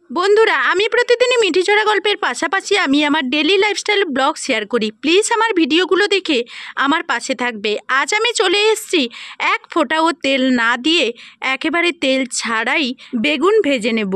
বন্ধুরা, আমি প্রতিদিনই মিঠিঝোড়া গল্পের পাশাপাশি আমি আমার ডেলি লাইফস্টাইল ব্লগ শেয়ার করি। প্লিজ আমার ভিডিওগুলো দেখে আমার পাশে থাকবে। আজ আমি চলে এসেছি এক ফোঁটাও তেল না দিয়ে একেবারে তেল ছাড়াই বেগুন ভেজে নেব।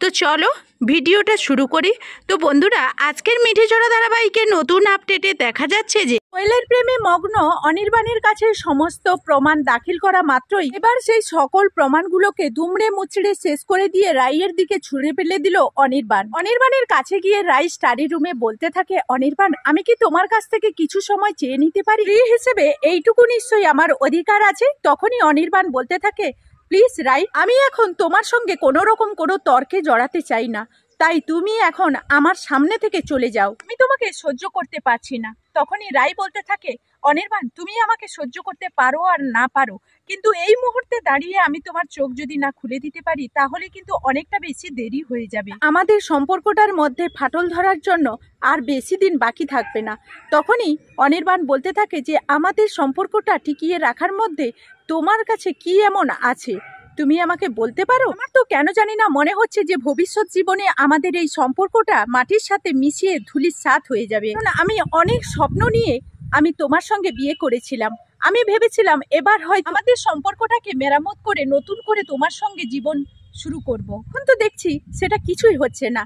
তো চলো ভিডিওটা শুরু করি। তো বন্ধুরা, আজকের মিঠিঝোড়া ধারাবাহিকের নতুন আপডেটে দেখা যাচ্ছে যে কোয়েলের প্রেমে মগ্ন অনির্বাণের কাছে সমস্ত প্রমাণ দাখিল করা মাত্রই এবার সেই সকল প্রমাণগুলোকে দুমড়ে মুচড়ে শেষ করে দিয়ে রাইয়ের দিকে ছুঁড়ে ফেলে দিল অনির্বাণ। অনির্বাণের কাছে গিয়ে রাই স্টাডি রুমে বলতে থাকে, অনির্বাণ, আমি কি তোমার কাছ থেকে কিছু সময় চেয়ে নিতে পারি? স্ত্রী হিসেবে এইটুকু নিশ্চয়ই আমার অধিকার আছে। তখনই অনির্বাণ বলতে থাকে, প্লিজ রাই, আমি এখন তোমার সঙ্গে কোনো রকম কোনো তর্কে জড়াতে চাই না, তাই তুমি এখন আমার সামনে থেকে চলে যাও, আমি তোমাকে সহ্য করতে পারছি না। তখনই রাই বলতে থাকে, অনির্বাণ, তুমি আমাকে সহ্য করতে পারো আর না পারো, কিন্তু এই মুহূর্তে দাঁড়িয়ে আমি তোমার চোখ যদি না খুলে দিতে পারি তাহলে কিন্তু অনেকটা বেশি দেরি হয়ে যাবে। আমাদের সম্পর্কটার মধ্যে ফাটল ধরার জন্য আর বেশি দিন বাকি থাকবে না। তখনই অনির্বাণ বলতে থাকে যে আমাদের সম্পর্কটা টিকিয়ে রাখার মধ্যে তোমার কাছে কি এমন আছে তুমি আমাকে বলতে পারো? আমার তো কেন জানি না মনে হচ্ছে যে ভবিষ্যৎ জীবনে আমাদের এই সম্পর্কটা মাটির সাথে মিশিয়ে ধুলিস্যাৎ হয়ে যাবে। আমি অনেক স্বপ্ন নিয়ে আমি তোমার সঙ্গে বিয়ে করেছিলাম। আমি ভেবেছিলাম এবার হয়তো আমাদের সম্পর্কটাকে মেরামত করে নতুন করে তোমার সঙ্গে জীবন শুরু করব। এখন তো দেখছি সেটা কিছুই হচ্ছে না।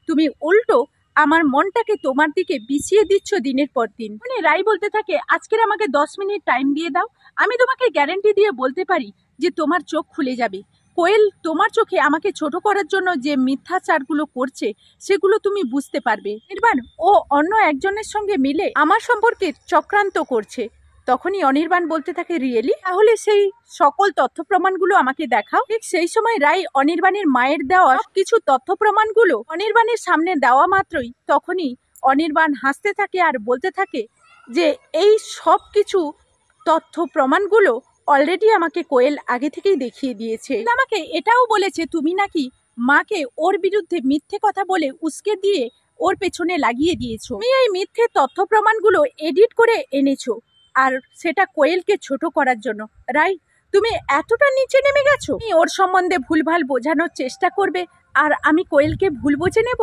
তুমি উল্টো আমার মনটাকে তোমার দিকে বিছিয়ে দিচ্ছ দিনের পর দিন। মানে রাই বলতে থাকে, আজকের আমাকে 10 মিনিট টাইম দিয়ে দাও, আমি তোমাকে গ্যারান্টি দিয়ে বলতে পারি যে তোমার চোখ খুলে যাবে। কোয়েল তোমার চোখে আমাকে ছোট করার জন্য যে মিথ্যাচারগুলো করছে সেগুলো তুমি বুঝতে পারবে। নির্বাণ, ও অন্য একজনের সঙ্গে মিলে আমার সম্পর্কে চক্রান্ত করছে। তখনই অনির্বাণ বলতে থাকে, রিয়েলি? তাহলে সেই সকল তথ্য প্রমাণগুলো আমাকে দেখাও। ঠিক সেই সময় রাই অনির্বাণের মায়ের দেওয়া কিছু তথ্য প্রমাণগুলো অনির্বাণের সামনে দেওয়া মাত্রই তখনই অনির্বাণ হাসতে থাকে আর বলতে থাকে যে এই সব কিছু তথ্য প্রমাণগুলো অলরেডি আমাকে কোয়েল আগে থেকেই দেখিয়ে দিয়েছে। আমাকে এটাও বলেছে তুমি নাকি মাকে ওর বিরুদ্ধে মিথ্যে কথা বলে উস্কে দিয়ে ওর পেছনে লাগিয়ে দিয়েছো। তুমি এই মিথ্যে তথ্য প্রমাণগুলো এডিট করে এনেছো আর সেটা কোয়েলকে ছোট করার জন্য। রাই, তুমি এতটা নিচে নেমে গেছো? তুমি ওর সম্বন্ধে ভুলভাল বোঝানোর চেষ্টা করবে আর আমি কোয়েলকে ভুল বুঝে নেব?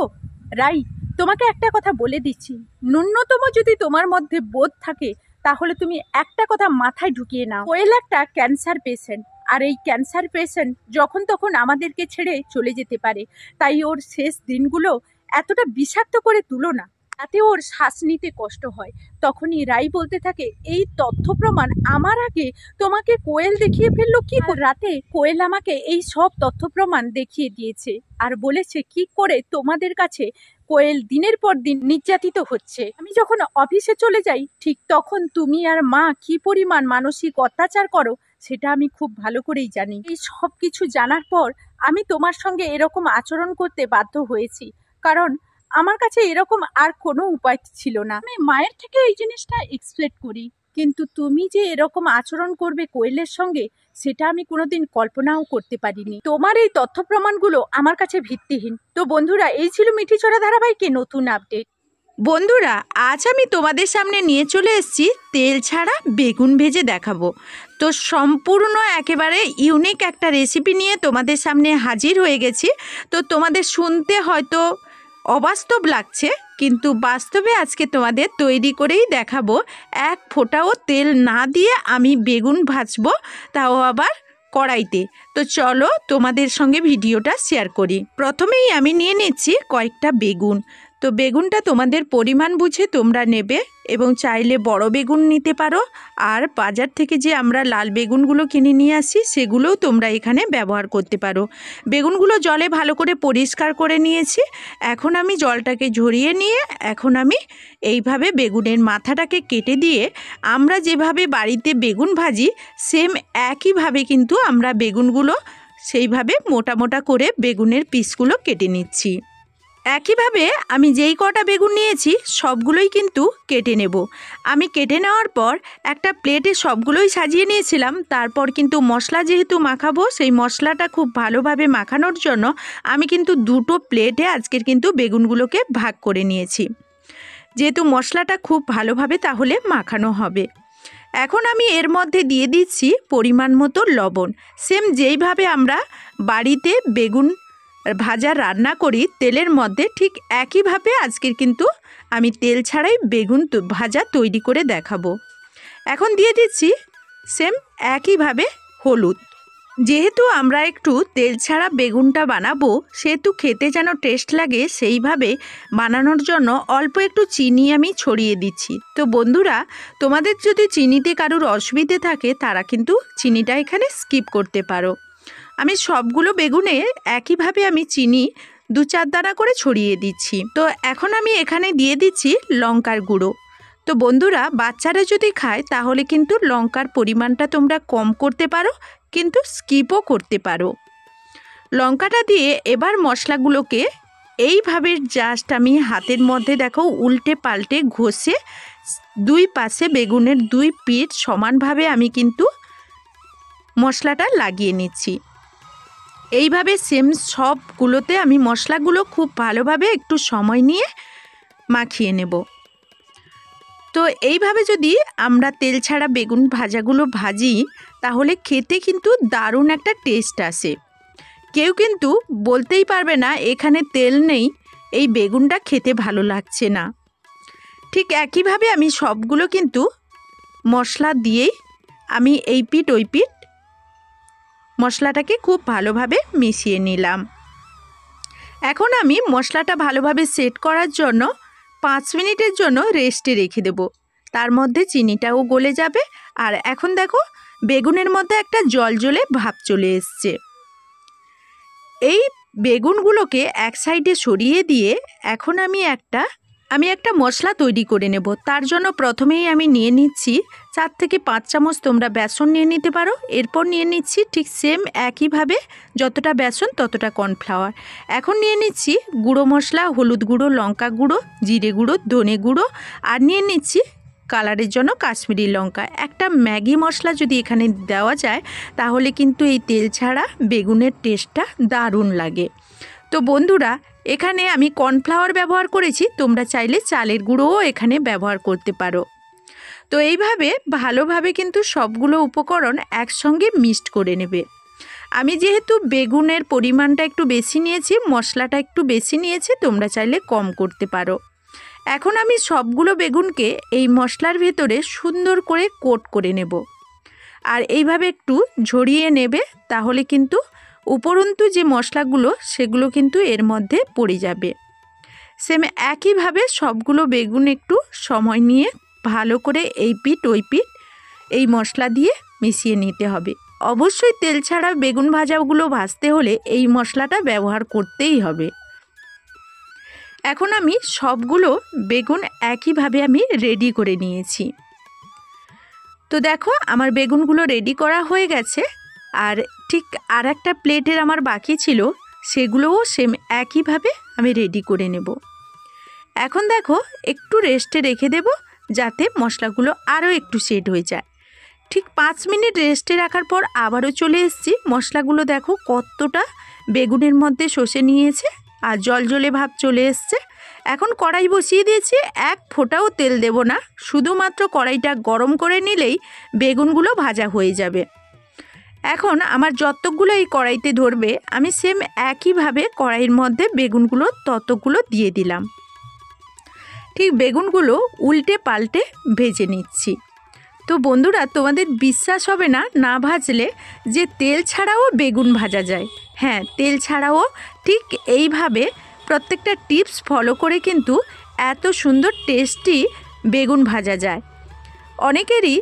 রাই, তোমাকে একটা কথা বলে দিচ্ছি, ন্যূনতম যদি তোমার মধ্যে বোধ থাকে তাহলে তুমি একটা কথা মাথায় ঢুকিয়ে নাও, কোয়েল একটা ক্যান্সার পেশেন্ট, আর এই ক্যান্সার পেশেন্ট যখন তখন আমাদেরকে ছেড়ে চলে যেতে পারে। তাই ওর শেষ দিনগুলো এতটা বিষাক্ত করে তুলো না, তাতে ওর শ্বাস নিতে কষ্ট হয়। তখনই রাই বলতে থাকে, এই তথ্য প্রমাণ আমার আগে তোমাকে কোয়েল দেখিয়ে ফেললো কি? রাতে কোয়েল আমাকে এই সব তথ্য প্রমাণ দেখিয়ে দিয়েছে আর বলেছে কি করে তোমাদের কাছে কোয়েল দিনের পর দিন নির্যাতিত হচ্ছে। আমি যখন অফিসে চলে যাই ঠিক তখন তুমি আর মা কি পরিমাণ মানসিক অত্যাচার করো সেটা আমি খুব ভালো করেই জানি। এই সব কিছু জানার পর আমি তোমার সঙ্গে এরকম আচরণ করতে বাধ্য হয়েছি, কারণ আমার কাছে এরকম আর কোনো উপায় ছিল না। আমি মায়ের থেকে এই জিনিসটা এক্সপেক্ট করি, কিন্তু তুমি যে এরকম আচরণ করবে কোয়েলের সঙ্গে সেটা আমি কোনোদিন কল্পনাও করতে পারিনি। তোমার এই তথ্য প্রমাণগুলো আমার কাছে ভিত্তিহীন। তো বন্ধুরা, এই ছিল মিঠিঝোড়া ধারাবাহিকের নতুন আপডেট। বন্ধুরা, আজ আমি তোমাদের সামনে নিয়ে চলে এসেছি তেল ছাড়া বেগুন ভেজে দেখাবো। তো সম্পূর্ণ একেবারে ইউনিক একটা রেসিপি নিয়ে তোমাদের সামনে হাজির হয়ে গেছি। তো তোমাদের শুনতে হয়তো অবাস্তব লাগছে, কিন্তু বাস্তবে আজকে তোমাদের তৈরি করেই দেখাবো। এক ফোঁটাও তেল না দিয়ে আমি বেগুন ভাজবো, তাও আবার কড়াইতে। তো চলো তোমাদের সঙ্গে ভিডিওটা শেয়ার করি। প্রথমেই আমি নিয়ে নিচ্ছি কয়েকটা বেগুন। তো বেগুনটা তোমাদের পরিমাণ বুঝে তোমরা নেবে, এবং চাইলে বড় বেগুন নিতে পারো, আর বাজার থেকে যে আমরা লাল বেগুনগুলো কিনে নিয়ে আসি সেগুলোও তোমরা এখানে ব্যবহার করতে পারো। বেগুনগুলো জলে ভালো করে পরিষ্কার করে নিয়েছি। এখন আমি জলটাকে ঝরিয়ে নিয়ে এখন আমি এইভাবে বেগুনের মাথাটাকে কেটে দিয়ে আমরা যেভাবে বাড়িতে বেগুন ভাজি সেম একইভাবে কিন্তু আমরা বেগুনগুলো সেইভাবে মোটা মোটা করে বেগুনের পিসগুলো কেটে নিচ্ছি। একইভাবে আমি যেই কটা বেগুন নিয়েছি সবগুলোই কিন্তু কেটে নেব। আমি কেটে নেওয়ার পর একটা প্লেটে সবগুলোই সাজিয়ে নিয়েছিলাম। তারপর কিন্তু মশলা যেহেতু মাখাবো, সেই মশলাটা খুব ভালোভাবে মাখানোর জন্য আমি কিন্তু দুটো প্লেটে আজকের কিন্তু বেগুনগুলোকে ভাগ করে নিয়েছি, যেহেতু মশলাটা খুব ভালোভাবে তাহলে মাখানো হবে। এখন আমি এর মধ্যে দিয়ে দিচ্ছি পরিমাণ মতো লবণ। সেম যেইভাবে আমরা বাড়িতে বেগুন ভাজা রান্না করি তেলের মধ্যে, ঠিক একইভাবে আজকের কিন্তু আমি তেল ছাড়াই বেগুন ভাজা তৈরি করে দেখাবো। এখন দিয়ে দিচ্ছি সেম একইভাবে হলুদ। যেহেতু আমরা একটু তেল ছাড়া বেগুনটা বানাবো, সেহেতু খেতে যেন টেস্ট লাগে সেইভাবে বানানোর জন্য অল্প একটু চিনি আমি ছড়িয়ে দিচ্ছি। তো বন্ধুরা, তোমাদের যদি চিনিতে কারোর অসুবিধে থাকে তারা কিন্তু চিনিটা এখানে স্কিপ করতে পারো। আমি সবগুলো বেগুনে একইভাবে আমি চিনি 2-4 দানা করে ছড়িয়ে দিচ্ছি। তো এখন আমি এখানে দিয়ে দিচ্ছি লঙ্কার গুঁড়ো। তো বন্ধুরা, বাচ্চারা যদি খায় তাহলে কিন্তু লঙ্কার পরিমাণটা তোমরা কম করতে পারো, কিন্তু স্কিপও করতে পারো। লঙ্কাটা দিয়ে এবার মশলাগুলোকে এইভাবে জাস্ট আমি হাতের মধ্যে দেখো উল্টে পাল্টে ঘষে দুই পাশে বেগুনের 2 পিঠ সমানভাবে আমি কিন্তু মশলাটা লাগিয়ে নিচ্ছি। এইভাবে সেম সবগুলোতে আমি মশলাগুলো খুব ভালোভাবে একটু সময় নিয়ে মাখিয়ে নেব। তো এইভাবে যদি আমরা তেল ছাড়া বেগুন ভাজাগুলো ভাজি তাহলে খেতে কিন্তু দারুণ একটা টেস্ট আসে। কেউ কিন্তু বলতেই পারবে না এখানে তেল নেই, এই বেগুনটা খেতে ভালো লাগছে না। ঠিক একইভাবে আমি সবগুলো কিন্তু মশলা দিয়েই আমি এই পিঠ ওই পিঠ মশলাটাকে খুব ভালোভাবে মিশিয়ে নিলাম। এখন আমি মশলাটা ভালোভাবে সেট করার জন্য 5 মিনিটের জন্য রেস্টে রেখে দেব। তার মধ্যে চিনিটাও গলে যাবে। আর এখন দেখো বেগুনের মধ্যে একটা জলজলে ভাব চলে এসছে। এই বেগুনগুলোকে এক সাইডে সরিয়ে দিয়ে এখন আমি একটা মশলা তৈরি করে নেব। তার জন্য প্রথমেই আমি নিয়ে নিচ্ছি 4 থেকে 5 চামচ তোমরা বেসন নিয়ে নিতে পারো। এরপর নিয়ে নিচ্ছি ঠিক সেম একইভাবে যতটা বেসন ততটা কর্নফ্লাওয়ার। এখন নিয়ে নিচ্ছি গুঁড়ো মশলা, হলুদ গুঁড়ো, লঙ্কা গুঁড়ো, জিরে গুঁড়ো, ধনে গুঁড়ো, আর নিয়ে নিচ্ছি কালারের জন্য কাশ্মীরি লঙ্কা। একটা ম্যাগি মশলা যদি এখানে দেওয়া যায় তাহলে কিন্তু এই তেল ছাড়া বেগুনের টেস্টটা দারুণ লাগে। তো বন্ধুরা, এখানে আমি কর্নফ্লাওয়ার ব্যবহার করেছি, তোমরা চাইলে চালের গুঁড়োও এখানে ব্যবহার করতে পারো। তো এইভাবে ভালোভাবে কিন্তু সবগুলো উপকরণ একসঙ্গে মিক্সড করে নেবে। আমি যেহেতু বেগুনের পরিমাণটা একটু বেশি নিয়েছি, মশলাটা একটু বেশি নিয়েছি, তোমরা চাইলে কম করতে পারো। এখন আমি সবগুলো বেগুনকে এই মশলার ভেতরে সুন্দর করে কোট করে নেব। আর এইভাবে একটু ঝরিয়ে নেবে, তাহলে কিন্তু উপরন্তু যে মশলাগুলো সেগুলো কিন্তু এর মধ্যে পড়ে যাবে। সেম একইভাবে সবগুলো বেগুন একটু সময় নিয়ে ভালো করে এই পিঠ ওই পিঠ এই মশলা দিয়ে মিশিয়ে নিতে হবে। অবশ্যই তেল ছাড়া বেগুন ভাজাগুলো ভাজতে হলে এই মশলাটা ব্যবহার করতেই হবে। এখন আমি সবগুলো বেগুন একইভাবে আমি রেডি করে নিয়েছি। তো দেখো আমার বেগুনগুলো রেডি করা হয়ে গেছে। আর ঠিক আর একটা প্লেটের আমার বাকি ছিল, সেগুলোও সেম একইভাবে আমি রেডি করে নেব। এখন দেখো একটু রেস্টে রেখে দেব যাতে মশলাগুলো আরও একটু সেট হয়ে যায়। ঠিক 5 মিনিট রেস্টে রাখার পর আবারও চলে এসেছি। মশলাগুলো দেখো কতটা বেগুনের মধ্যে শোষে নিয়েছে আর জলজলে ভাব চলে এসছে। এখন কড়াই বসিয়ে দিয়েছি, 1 ফোঁটাও তেল দেব না, শুধুমাত্র কড়াইটা গরম করে নিলেই বেগুনগুলো ভাজা হয়ে যাবে। এখন আমার যতগুলো এই কড়াইতে ধরবে আমি সেম একইভাবে কড়াইয়ের মধ্যে বেগুনগুলো ততগুলো দিয়ে দিলাম। ঠিক বেগুনগুলো উল্টে পাল্টে ভেজে নিচ্ছি। তো বন্ধুরা, তোমাদের বিশ্বাস হবে না না ভাজলে যে তেল ছাড়াও বেগুন ভাজা যায়। হ্যাঁ, তেল ছাড়াও ঠিক এইভাবে প্রত্যেকটা টিপস ফলো করে কিন্তু এত সুন্দর টেস্টি বেগুন ভাজা যায়। অনেকেরই,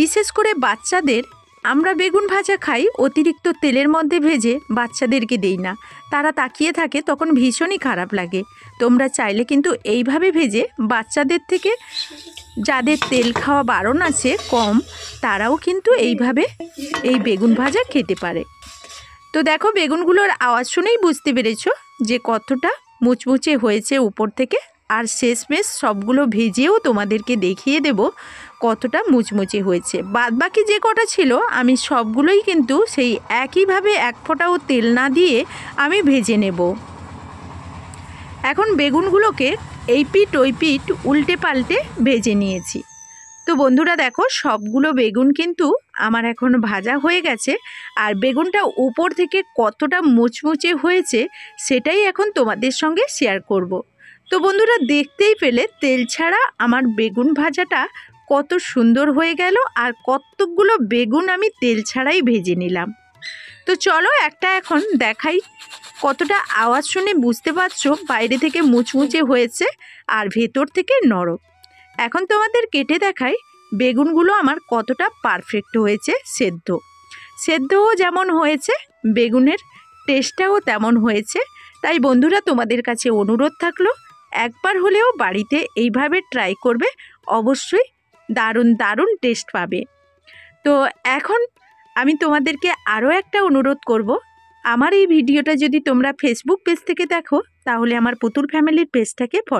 বিশেষ করে বাচ্চাদের, আমরা বেগুন ভাজা খাই অতিরিক্ত তেলের মধ্যে ভেজে বাচ্চাদেরকে দেই না, তারা তাকিয়ে থাকে, তখন ভীষণই খারাপ লাগে। তোমরা চাইলে কিন্তু এইভাবে ভেজে বাচ্চাদের থেকে যাদের তেল খাওয়া বারণ আছে কম, তারাও কিন্তু এইভাবে এই বেগুন ভাজা খেতে পারে। তো দেখো বেগুনগুলোর আওয়াজ শুনেই বুঝতে পেরেছো যে কতটা মুচমুচে হয়েছে উপর থেকে। আর শেষমেশ সবগুলো ভেজেও তোমাদেরকে দেখিয়ে দেব কতটা মুচমুচে হয়েছে। বাদবাকি যে কটা ছিল আমি সবগুলোই কিন্তু সেই একইভাবে 1 ফোঁটাও তেল না দিয়ে আমি ভেজে নেব। এখন বেগুনগুলোকে এই পিঠ ওই পিঠ উল্টে পাল্টে ভেজে নিয়েছি। তো বন্ধুরা দেখো, সবগুলো বেগুন কিন্তু আমার এখন ভাজা হয়ে গেছে। আর বেগুনটা উপর থেকে কতটা মুচমুচে হয়েছে সেটাই এখন তোমাদের সঙ্গে শেয়ার করব। তো বন্ধুরা দেখতেই পেলে তেল ছাড়া আমার বেগুন ভাজাটা কত সুন্দর হয়ে গেল। আর কতগুলো বেগুন আমি তেল ছাড়াই ভেজে নিলাম। তো চলো একটা এখন দেখাই। কতটা আওয়াজ শুনে বুঝতে পারছো বাইরে থেকে মুচমুচে হয়েছে আর ভেতর থেকে নরম। এখন তোমাদের কেটে দেখাই বেগুনগুলো আমার কতটা পারফেক্ট হয়েছে। সেদ্ধও যেমন হয়েছে, বেগুনের টেস্টটাও তেমন হয়েছে। তাই বন্ধুরা তোমাদের কাছে অনুরোধ থাকলো, একবার হলেও বাড়িতে এইভাবে ট্রাই করবে, অবশ্যই দারুণ দারুণ টেস্ট পাবে। তো এখন আমি তোমাদেরকে আরও একটা অনুরোধ করব, আমার এই ভিডিওটা যদি তোমরা ফেসবুক পেজ থেকে দেখো তাহলে আমার পুতুল ফ্যামিলির পেজটাকে ফলো